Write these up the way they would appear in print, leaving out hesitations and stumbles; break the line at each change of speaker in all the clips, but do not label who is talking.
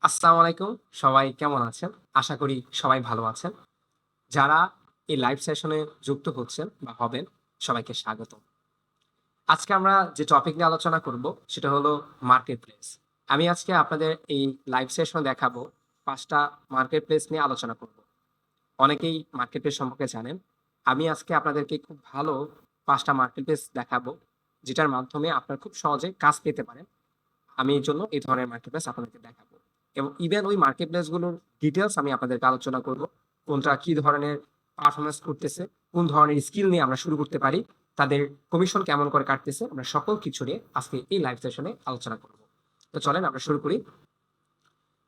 আসসালামু আলাইকুম। সবাই কেমন আছেন? আশা করি সবাই ভালো আছেন। যারা এই লাইভ সেশনে যুক্ত হচ্ছেন বা হবেন, সবাইকে স্বাগতম। আজকে আমরা যে টপিক নিয়ে আলোচনা করব, সেটা হলো মার্কেট প্লেস। আমি আজকে আপনাদের এই লাইভ সেশনে দেখাবো ৫ টা মার্কেট প্লেস নিয়ে আলোচনা করব। অনেকেই মার্কেট প্লেস সম্পর্কে জানেন। আমি আজকে আপনাদেরকে খুব ভালো ৫ টা মার্কেট প্লেস দেখাবো, যেটার মাধ্যমে আপনারা খুব সহজে কাজ পেতে পারেন। আমি এই জন্য এই ধরনের মার্কেট প্লেস আপনাদেরকে দেখাবো এবং ইভেন ওই মার্কেট প্লেস গুলোর ডিটেলস আমি আপনাদেরকে আলোচনা করব। কোনটা কি ধরনের পারফরমেন্স করতেছে, কোন ধরনের স্কিল নিয়ে আমরা শুরু করতে পারি, তাদের কমিশন কেমন করে কাটতেছে, আমরা সকল কিছু নিয়ে আজকে এই লাইভ সেশনে আলোচনা করব। তো চলেন আমরা শুরু করি।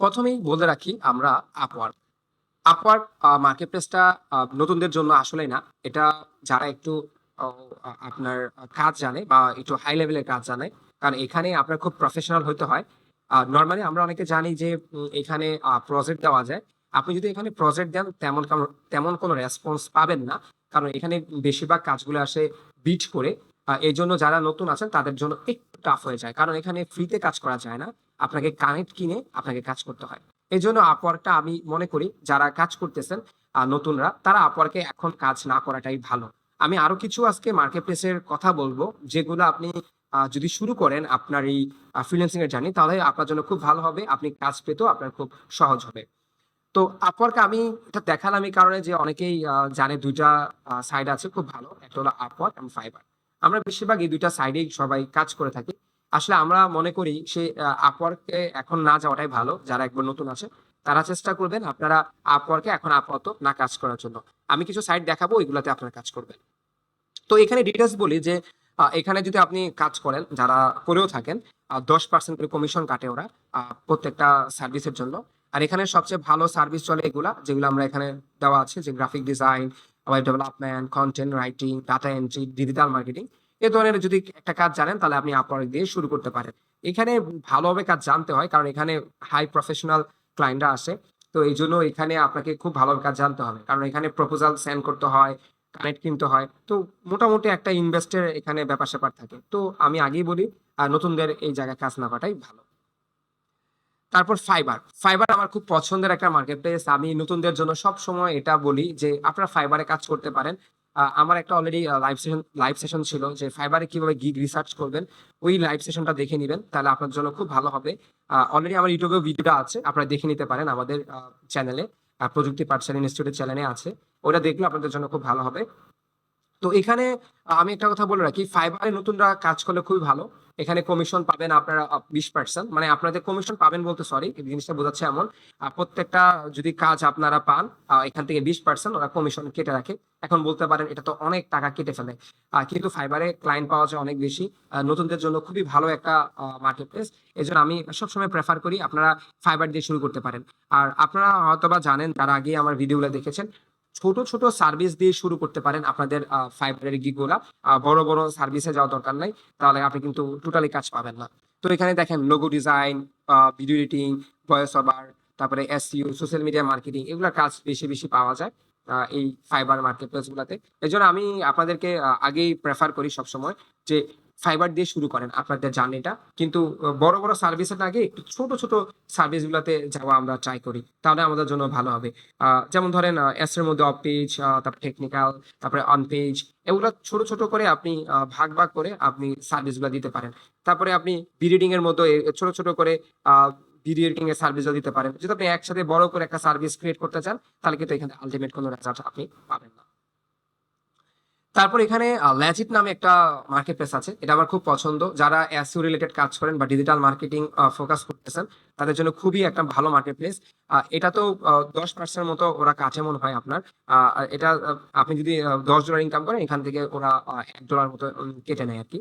প্রথমেই বলে রাখি আমরা আপওয়ার্ক আপওয়ার্ক মার্কেট প্লেসটা নতুনদের জন্য আসলেই না। এটা যারা একটু আপনার কাজ জানে বা একটু হাই লেভেলের কাজ জানে, কারণ এখানে আপনার খুব প্রফেশনাল হতে হয়। নর্মালি আমরা অনেকে জানি যে এখানে প্রজেক্ট দেওয়া যায়। আপনি যদি এখানে প্রজেক্ট দেন তেমন কোনো রেসপন্স পাবেন না, কারণ এখানে বেশিরভাগ কাজগুলো আসে বিট করে। এই জন্য যারা নতুন আছেন তাদের জন্য একটু টাফ হয়ে যায়, কারণ এখানে ফ্রিতে কাজ করা যায় না। আপনাকে কানেক্ট কিনে আপনাকে কাজ করতে হয়। এই জন্য আপওয়ার্কটা আমি মনে করি যারা কাজ করতেছেন, নতুনরা, তারা আপওয়ার্কে এখন কাজ না করাটাই ভালো। আমি আরো কিছু আজকে মার্কেট প্লেসের কথা বলবো, যেগুলো আপনি যদি শুরু করেন আপনার এই ফ্রিল্যান্সিং এর জার্নি, তাহলে আপনার জন্য খুব ভালো হবে। আপনি কাজ পেতেও আপনার খুব সহজ হবে। তো আপওয়ার্ক আমি এটা দেখালাম এই কারণে যে অনেকেই জানে দুইটা সাইড আছে খুব ভালো, একটা হলো আপওয়ার্ক এবং ফাইবার। আমরা বেশিরভাগ এই দুইটা সাইডেই সবাই কাজ করে থাকি। আসলে আমরা মনে করি সে আপওয়ার্কে এখন না যাওয়াটাই ভালো। যারা একবার নতুন আছে তারা চেষ্টা করবেন আপনারা আপওয়ার্কে এখন আপাতত না কাজ করার জন্য। আমি কিছু সাইট দেখাবো, ওইগুলাতে আপনারা কাজ করবেন। তো এখানে ডিটেলস বলি যে এখানে যদি আপনি কাজ করেন, যারা করেও থাকেন, 10% করে কমিশন কাটে ওরা প্রত্যেকটা সার্ভিসের জন্য। আর এখানে সবচেয়ে ভালো সার্ভিস চলে এগুলা, যেগুলো আমরা এখানে দেওয়া আছে, যে graphic design, web development, content writing, data entry, digital marketing. এ ধরনের যদি একটা কাজ জানেন, তাহলে আপনি আপওয়ার্ক দিয়ে শুরু করতে পারেন। এখানে ভালোভাবে কাজ জানতে হয়, কারণ এখানে হাই প্রফেশনাল ক্লায়েন্টরা আসে। তো এই জন্য এখানে আপনাকে খুব ভালোভাবে কাজ জানতে হবে, কারণ এখানে প্রপোজাল সেন্ড করতে হয়, কানেক্ট কিনতে হয়। তো মোটামুটি একটা ইনভেস্টের এখানে ব্যাপার-স্যাপার থাকে। তো আমি আগেই বলি নতুনদের এই জায়গায় কাজ না করাটাই ভালো। তারপর ফাইবার। ফাইবার আমার খুব পছন্দের একটা মার্কেট প্লেস। আমি নতুনদের জন্য সবসময় এটা বলি যে আপনারা ফাইবারে কাজ করতে পারেন। আমার একটা অলরেডি লাইভ সেশন ছিল যে ফাইবারে কিভাবে গিগ রিসার্চ করবেন। ওই লাইভ সেশনটা দেখে নিবেন। তাহলে আপনার জন্য খুব ভালো হবে। অলরেডি আমার YouTube এও ভিডিওটা আছে। আপনারা দেখে নিতে পারেন আমাদের চ্যানেলে। প্রযুক্তি পাঠশালা ইনস্টিটিউটের চ্যানেলে আছে। ওটা দেখলে আপনাদের জন্য খুব ভালো হবে। তো এখানে আমি একটা কথা বলে রাখি, ফাইবারে নতুনরা কাজ করলে খুবই ভালো। এখানে কমিশন পাবেন আপনারা 20%, মানে আপনাদের কমিশন পাবেন বলতে সরি, এই জিনিসটা বোঝাচ্ছে এমন, প্রত্যেকটা যদি কাজ আপনারা পান, এখান থেকে 20% ওরা কমিশন কেটে রাখে। এখন বলতে পারেন এটা তো অনেক টাকা কেটে ফেলে, কিন্তু ফাইবারে ক্লায়েন্ট পাওয়া যায় অনেক বেশি। নতুনদের জন্য খুবই ভালো একটা মার্কেট প্লেস। এই জন্য আমি সবসময় প্রেফার করি আপনারা ফাইবার দিয়ে শুরু করতে পারেন। আর আপনারা হয়তোবা জানেন, তার আগে আমার ভিডিওগুলো দেখেছেন, ছোট ছোট সার্ভিস দিয়ে শুরু করতে পারেন আপনাদের ফাইবারের গিগুলা। বড় বড় সার্ভিসে যাওয়ার দরকার নাই, তাহলে আপনি কিন্তু টোটালি কাজ পাবেন না। তো এখানে দেখেন logo design, video editing, voice over, তারপরে এসইও, সোশ্যাল মিডিয়া মার্কেটিং, এগুলোর কাজ বেশি বেশি পাওয়া যায় এই ফাইবার মার্কেট প্লেস গুলাতে। এই জন্য আমি আপনাদেরকে আগেই প্রেফার করি সবসময় যে ফাইবার দিয়ে শুরু করেন আপনাদের জার্নিটা, কিন্তু বড় বড় সার্ভিসের আগে একটু ছোট ছোট সার্ভিস গুলাতে যাওয়া আমরা ট্রাই করি, তাহলে আমাদের জন্য ভালো হবে। যেমন ধরেন এস এর মধ্যে অফ পেজ, তারপর টেকনিক্যাল, তারপরে অন পেজ, এগুলো ছোট ছোট করে আপনি ভাগ ভাগ করে আপনি সার্ভিস গুলো দিতে পারেন। তারপরে আপনি ভিডিও এর মধ্যে ছোট ছোট করে ভিডিও এডিটিং এর সার্ভিস দিতে পারেন। যদি আপনি একসাথে বড় করে একটা সার্ভিস ক্রিয়েট করতে চান, তাহলে কিন্তু এখানে আলটিমেট কোনো রেজাল্ট আপনি পাবেন না। তারপর এখানে ল্যাজিট নামে একটা মার্কেট প্লেস আছে, এটা আমার খুব পছন্দ। যারা এসইও রিলেটেড কাজ করেন বা ডিজিটাল মার্কেটিং ফোকাস করতেছেন, তাদের জন্য খুবই একটা ভালো মার্কেট প্লেস। এটা তো 10% মতো ওরা কাটে মনে হয় আপনার। আর এটা আপনি যদি $10 ইনকাম করেন, এখান থেকে ওরা $1 মতো কেটে নেয় আর কি।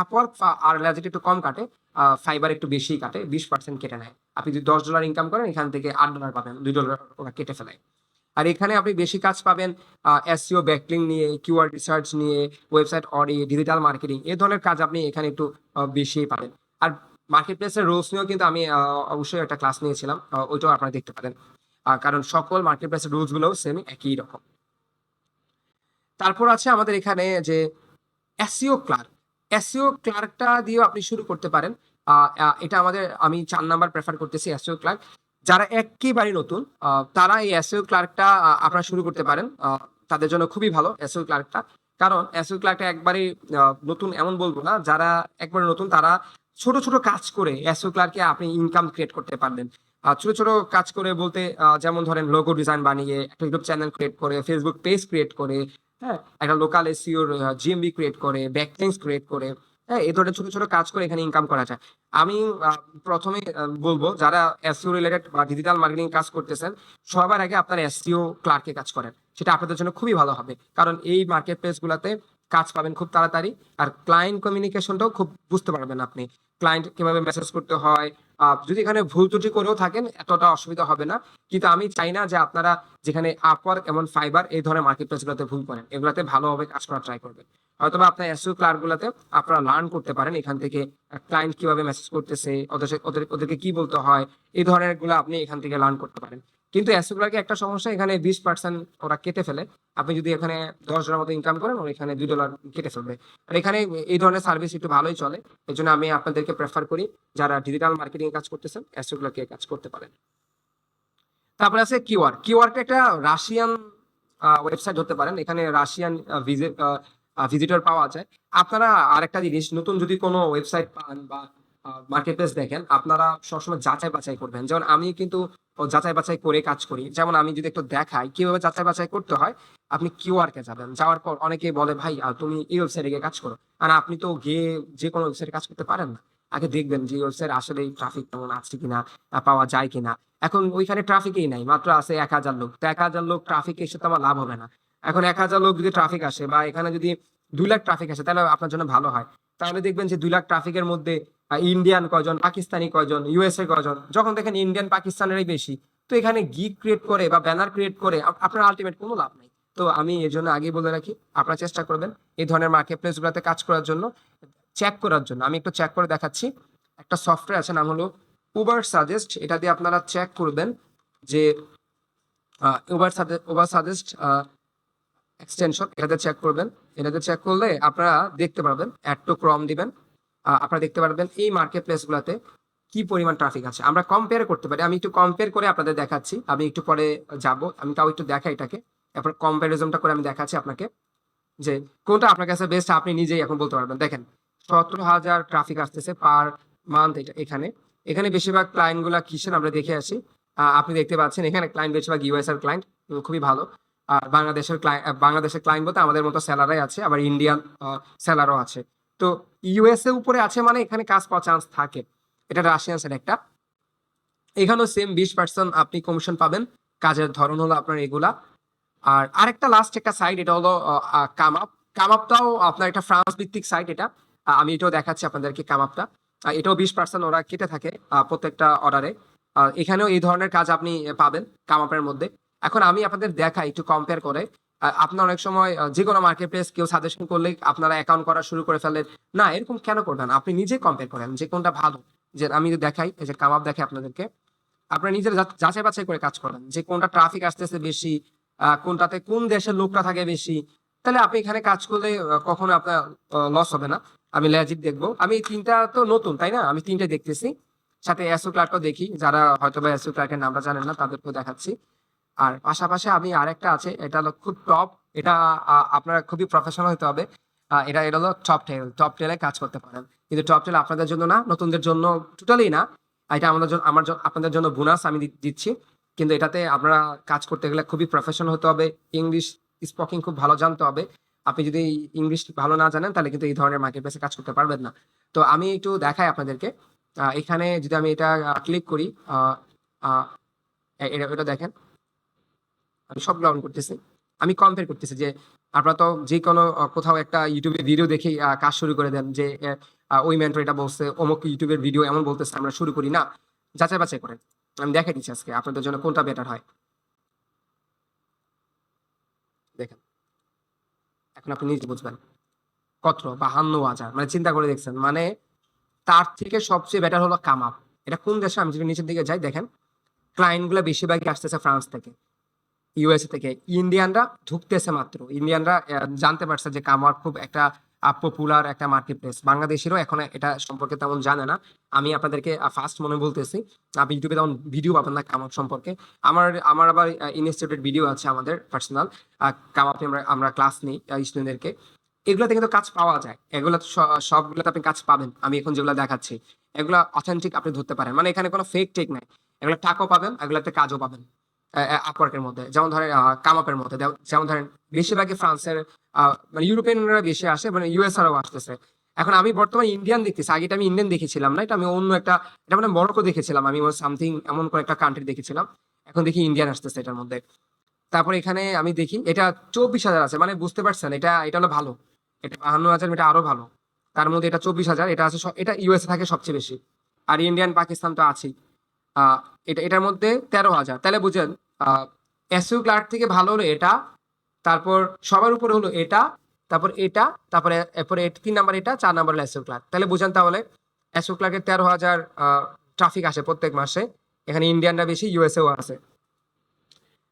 আপওয়ার্ক আর ল্যাজিট একটু কম কাটে, ফাইবার একটু বেশি কাটে, 20% কেটে নেয়। আপনি যদি $10 ইনকাম করেন, এখান থেকে $8 পাবেন, $2 ওরা কেটে ফেলায়। আর এখানে আপনি বেশি কাজ পাবেন এসইও, ব্যাকলিং নিয়ে, কিওয়ার্ড রিসার্চ নিয়ে, ওয়েবসাইট অডিট, ডিজিটাল মার্কেটিং, এই ধরনের কাজ আপনি এখানে একটু বেশি পাবেন। আর মার্কেট প্লেসের রোলস নিয়েও কিন্তু আমি অবশ্যই একটা ক্লাস নিয়েছিলাম, ওইটাও আপনারা দেখতে পারেন। কারণ সকল মার্কেট প্লেসের রুলস গুলোও সেম একই রকম। তারপর আছে আমাদের এখানে যে এসইও ক্লার্ক। এসইও ক্লার্কটা দিয়েও আপনি শুরু করতে পারেন। এটা আমি 4 নাম্বার প্রেফার করতেছি এসইও ক্লার্ক। যারা একেবারে নতুন তারা এই এসইও ক্লার্কটা আপনারা শুরু করতে পারেন। তাদের জন্য খুবই ভালো এসইও ক্লার্কটা। কারণ এসইও ক্লার্কটা একবারে নতুন এমন বলবো না, যারা একবারে নতুন তারা ছোট, ছোট কাজ করে এসইও ক্লার্কে আপনি ইনকাম ক্রিয়েট করতে পারবেন। ছোট, ছোট কাজ করে বলতে যেমন ধরেন লোগো ডিজাইন বানিয়ে, একটা ইউটিউব চ্যানেল ক্রিয়েট করে, ফেসবুক পেজ ক্রিয়েট করে, হ্যাঁ? একটা লোকাল এসইওর জিএমবি ক্রিয়েট করে, ব্যাকলিংকস ক্রিয়েট করে, হ্যাঁ? এই ধরনের ছোট, ছোট কাজ করে এখানে ইনকাম করা যায়। আমি ১ম এ বলবো যারা এসইও রিলেটেড বা ডিজিটাল মার্কেটিং কাজ করতেছেন, সবার আগে আপনারা এসইও ক্লার্কে কাজ করেন। সেটা আপনাদের জন্য খুবই ভালো হবে। কারণ এই মার্কেট প্লেস গুলাতে কাজ পাবেন খুব তাড়াতাড়ি। আর ক্লায়েন্ট কমিউনিকেশনটাও খুব বুঝতে পারবেন আপনি। ক্লায়েন্ট কিভাবে মেসেজ করতে হয়। যদি এখানে ভুল ত্রুটি করেও থাকেন এতটা অসুবিধা হবে না। কিন্তু আমি চাই না যে আপনারা যেখানে Upwork এবং Fiverr এই ধরনের মার্কেট প্লেস গুলোতে ভুল করেন। এগুলাতে ভালোভাবে কাজ করার ট্রাই করবেন। হয়তোবা আপনার এসইও ক্লার্ক গুলাতে আপনারা লার্ন করতে পারেন এখান থেকে ক্লায়েন্ট কিভাবে মেসেজ করতেছে, ওদেরকে কি বলতে হয়, এই ধরনের গুলো আপনি এখান থেকে লার্ন করতে পারেন। কিন্তু এসইও ক্লার্কে একটা সমস্যা, এখানে 20% ওরা কেটে ফেলে। আপনি যদি এখানে $10 মতো ইনকাম করেন, ওরা এখানে $2 কেটে ফেলবে। আর এখানে এই ধরনের সার্ভিস একটু ভালোই চলে। এজন্য আমি আপনাদেরকে প্রেফার করি যারা ডিজিটাল মার্কেটিং এ কাজ করতেছেন এসইও ক্লার্কে কাজ করতে পারেন। তারপরে আছে কিওয়ার্ক। কিওয়ার্কটা একটা রাশিয়ান ওয়েবসাইট হতে পারেন। এখানে রাশিয়ান ভিজিটর পাওয়া যায়। আপনারা আরেকটা জিনিস, নতুন যদি কোনো ওয়েবসাইট পান বা মার্কেট প্লেস দেখেন, আপনারা সবসময় যাচাই বাছাই করবেন। যেমন আমি কিন্তু যাচাই বাছাই করে কাজ করি। যেমন আমি যদি একটু দেখাই কিভাবে যাচাই বাছাই করতে হয়, আপনি কিওয়ার্কে যাবেন। যাওয়ার পর অনেকেই বলে, ভাই তুমি এই ওয়েবসাইটে গিয়ে কাজ করো। আর আপনি তো গিয়ে যে কোনো ওয়েবসাইটে কাজ করতে পারেন না। আগে দেখবেন যে ওয়েবসাইট আসলেই ট্রাফিক কেমন আছে কিনা, পাওয়া যায় কিনা। এখন ওইখানে ট্রাফিকই নাই, মাত্র আছে ১,০০০ লোক। তো ১,০০০ লোক ট্রাফিক এসে তো আমার লাভ হবে না। এখন ১,০০০ লোক যদি ট্রাফিক আসে বা এখানে যদি ২ লাখ ট্রাফিক আসে, তাহলে আপনার জন্য ভালো হয়। তাহলে দেখবেন যে ২ লাখ ট্রাফিকের মধ্যে ইন্ডিয়ান কয়জন, পাকিস্তানি কয়জন, ইউএসএ কয়জন। যখন দেখেন ইন্ডিয়ান পাকিস্তানেরই বেশি, তো এখানে গিগ ক্রিয়েট করে বা ব্যানার ক্রিয়েট করে আপনার আলটিমেট কোনো লাভ নাই। তো আমি এর জন্য আগেই বলে রাখি, আপনারা চেষ্টা করবেন এই ধরনের মার্কেট প্লেস গুলোতে কাজ করার জন্য, চেক করার জন্য। আমি একটু চেক করে দেখাচ্ছি। একটা সফটওয়্যার আছে, নাম হলো উবার সাজেস্ট। এটা দিয়ে আপনারা চেক করবেন যে উবার সাজেস্ট এক্সটেনশন, এটাতে চেক করবেন। এটাতে চেক করলে আপনারা দেখতে পারবেন, অ্যাড টু ক্রম দিবেন। আপনারা দেখতে পারবেন এই মার্কেট প্লেস গুলাতে কি পরিমাণ ট্রাফিক আছে। আমরা কম্পেয়ার করতে পারি। আমি একটু কম্পেয়ার করে আপনাদের দেখাচ্ছি। আমি একটু পরে যাব, আমি তাও একটু দেখাই এটাকে। তারপর কম্পারিজনটা করে আমি দেখাচ্ছি আপনাকে যে কোনটা আপনার কাছে বেস্ট, আপনি নিজেই এখন বলতে পারবেন। দেখেন ১৭,০০০ ট্রাফিক আসতেছে পার মান্থ। এখানে এখানে বেশিরভাগ ক্লায়েন্ট গুলা কিসের আমরা দেখে আসি। আপনি দেখতে পাচ্ছেন এখানে ক্লায়েন্ট বেশিরভাগ ইউএস এর ক্লায়েন্ট, খুবই ভালো। আর বাংলাদেশের ক্লায়েন্ট বলতে আমাদের মতো সেলারাই আছে, আবার ইন্ডিয়ান সেলারও আছে। তো ইউএসএ উপরে আছে মানে এখানে কাজ পাওয়ার চান্স থাকে। এটা রাশিয়ান সাইড একটা। এখানেও সেম 20% আপনি কমিশন পাবেন। কাজের ধরন হলো আপনার এগুলা। আর আরেকটা লাস্ট একটা সাইট, এটা হলো কামাপ। কামাপটাও আপনার একটা ফ্রান্স ভিত্তিক সাইট। এটা আমি এটাও দেখাচ্ছি আপনাদেরকে। কামাপটা এটাও 20% ওরা কেটে থাকে প্রত্যেকটা অর্ডারে। এখানেও এই ধরনের কাজ আপনি পাবেন কামাপের মধ্যে। এখন আমি আপনাদের দেখাই একটু কম্পেয়ার করে। আপনার অনেক সময় যে কোনো মার্কেট প্লেস কেউ সাজেশন করলে আপনারা অ্যাকাউন্ট করা শুরু করে ফেলেন। না, এরকম কেন করবেন? আপনি নিজে কম্পেয়ার করেন যে কোনটা ভালো। যে আমি যদি দেখাই, এই যে কামাপ দেখাই আপনাদেরকে, আপনারা নিজেরা যাচাই বাছাই করে কাজ করেন যে কোনটা ট্রাফিক আসতেছে বেশি, কোনটাতে কোন দেশের লোকটা থাকে বেশি। তাহলে আপনি এখানে কাজ করলে কখনো আপনার লস হবে না। আমি লেজিট দেখবো। আমি ৩টা তো নতুন, তাই না? আমি ৩টে দেখতেছি। সাথে এসও ক্লার্কও দেখি। যারা হয়তো বা এসও ক্লার্কের নামটা জানেন না তাদেরকেও দেখাচ্ছি। আর পাশাপাশি আমি আরেকটা আছে, এটা হলো খুব টপ। এটা আপনার খুবই প্রফেশনাল হতে হবে। এটা হলো টপ টেলে কাজ করতে পারেন। কিন্তু টপ টেল আপনাদের জন্য না, নতুনদের জন্য টোটালি না। এটা আমাদের জন্য, আপনাদের জন্য বোনাস আমি দিচ্ছি। কিন্তু এটাতে আপনারা কাজ করতে গেলে খুবই প্রফেশনাল হতে হবে। ইংলিশ স্পিকিং খুব ভালো জানতে হবে। আপনি যদি ইংলিশ ভালো না জানেন তাহলে কিন্তু এই ধরনের মার্কেট প্লেসে কাজ করতে পারবেন না। তো আমি একটু দেখাই আপনাদেরকে। এখানে যদি আমি এটা ক্লিক করি, এটা দেখেন, আমি সব গ্রাউন্ড করতেছি। আমি কম্পেয়ার করতেছি যে আপনারা তো যে কোনো কোথাও একটা ইউটিউবে ভিডিও দেখে কাজ শুরু করে দেন যে ওই মেন্টর এটা বলছে, অমুক ইউটিউবের ভিডিও এমন বলতেছে, আমরা শুরু করি না। যাচাই বাছাই করেন। আমি দেখাই দিচ্ছি আজকে আপনাদের জন্য কোনটা বেটার হয়। দেখেন, এখন আপনি নিজে বুঝবেন কত 52,000, মানে চিন্তা করে দেখছেন। মানে তার থেকে সবচেয়ে বেটার হলো কামাপ। এটা কোন দেশে? আমি যদি নিচের দিকে যাই, দেখেন ক্লায়েন্ট গুলো বেশিরভাগই আসতেছে ফ্রান্স থেকে, ইউএসএ থেকে। ইন্ডিয়ানরা ঢুকতেছে মাত্র। ইন্ডিয়ানরা জানতে পারছে যে কামার খুব একটা পপুলার একটা মার্কেট প্লেস। বাংলাদেশেরও এখন এটা সম্পর্কে তেমন জানে না। আমি আপনাদেরকে ফার্স্ট মনে বলতেছি। আপনি ইউটিউবে তেমন ভিডিও পাবেন না কামাপ সম্পর্কে। আমার আমার আবার ইনস্টিটিউটেড ভিডিও আছে আমাদের পার্সোনাল। কামাপে আমরা ক্লাস নিই স্টুডেন্টদেরকে। এগুলোতে কিন্তু কাজ পাওয়া যায়। এগুলো সবগুলোতে আপনি কাজ পাবেন। আমি এখন যেগুলো দেখাচ্ছি এগুলো অথেন্টিক আপনি ধরতে পারেন। মানে এখানে কোনো ফেক টেক নাই। এগুলো টাকাও পাবেন, এগুলোতে কাজও পাবেন। আপওয়ার্কের মধ্যে যেমন ধরেন কামাপের মধ্যে যেমন ধরেন বেশিরভাগই ফ্রান্সের মানে ইউরোপিয়ানরা বেশি আসে, মানে ইউএসআরও আসতেছে। এখন আমি বর্তমানে ইন্ডিয়ান দেখতেছি, আগে আমি ইন্ডিয়ান দেখেছিলাম না, এটা আমি অন্য একটা, এটা মানে মরক্কো দেখেছিলাম আমি, সামথিং এমন করে একটা কান্ট্রি দেখেছিলাম। এখন দেখি ইন্ডিয়ান আসতেছে এটার মধ্যে। তারপর এখানে আমি দেখি এটা 24,000 আছে, মানে বুঝতে পারছেন এটা এটা হলো ভালো। এটা 52,000, এটা আরো ভালো। তার মধ্যে এটা 24,000, এটা আছে এটা ইউএসএ থাকে সবচেয়ে বেশি। আর ইন্ডিয়ান পাকিস্তান তো আছেই। আহ এটার মধ্যে 13,000। তাহলে বুঝেন এসইউ ক্লার্ক থেকে ভালো হলো এটা, তারপর সবার উপরে হলো এটা, তারপর এটা, তারপরে এরপরে 3 নাম্বার এটা, 4 নাম্বার হলো এসইউ ক্লার্ক। তাহলে বুঝেন তাহলে এসইউ ক্লার্কের 13,000 ট্রাফিক আসে প্রত্যেক মাসে। এখানে ইন্ডিয়ানরা বেশি, ইউএসএও আছে।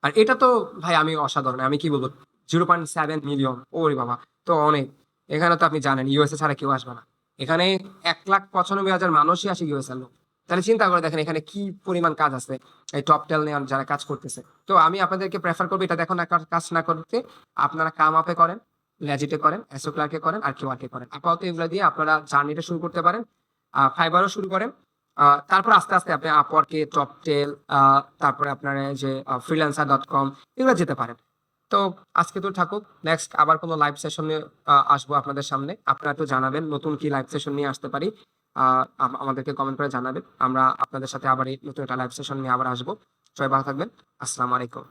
আর এটা তো ভাই আমি অসাধারণ, আমি কি বলবো, 0.7 মিলিয়ন, ওরে বাবা, তো অনেক। এখানে তো আপনি জানেন ইউএসএ ছাড়া কেউ আসবে না। এখানে 1,95,000 মানুষই আসে ইউএসএ লোক। তাহলে চিন্তা করে দেখেন এখানে কি পরিমাণ কাজ আছে এই টপ টেল নেওয়ার যারা কাজ করতেছে। তো আমি আপনাদেরকে প্রেফার করবো এটা দেখো না, কাজ না করতে আপনারা কাম আপে করেন, লেজিটে করেন, এসও ক্লার্কে করেন, আর কিউআরকে করেন। আপাতত এগুলো দিয়ে আপনারা জার্নিটা শুরু করতে পারেন। ফাইবারও শুরু করেন। তারপর আস্তে আস্তে আপনি আপওয়ার্কে, টপটেল, তারপরে আপনার যে freelancer.com এগুলো যেতে পারেন। তো আজকে তো থাকুক, নেক্সট আবার কোনো লাইভ সেশন নিয়ে আসবো আপনাদের সামনে। আপনারা একটু জানাবেন নতুন কি লাইভ সেশন নিয়ে আসতে পারি। আমাদেরকে কমেন্ট করে জানাবেন, আমরা আপনাদের সাথে আবার এই নতুন একটা লাইভ সেশন নিয়ে আবার আসবো। সবাই ভালো থাকবেন। আসসালামু আলাইকুম।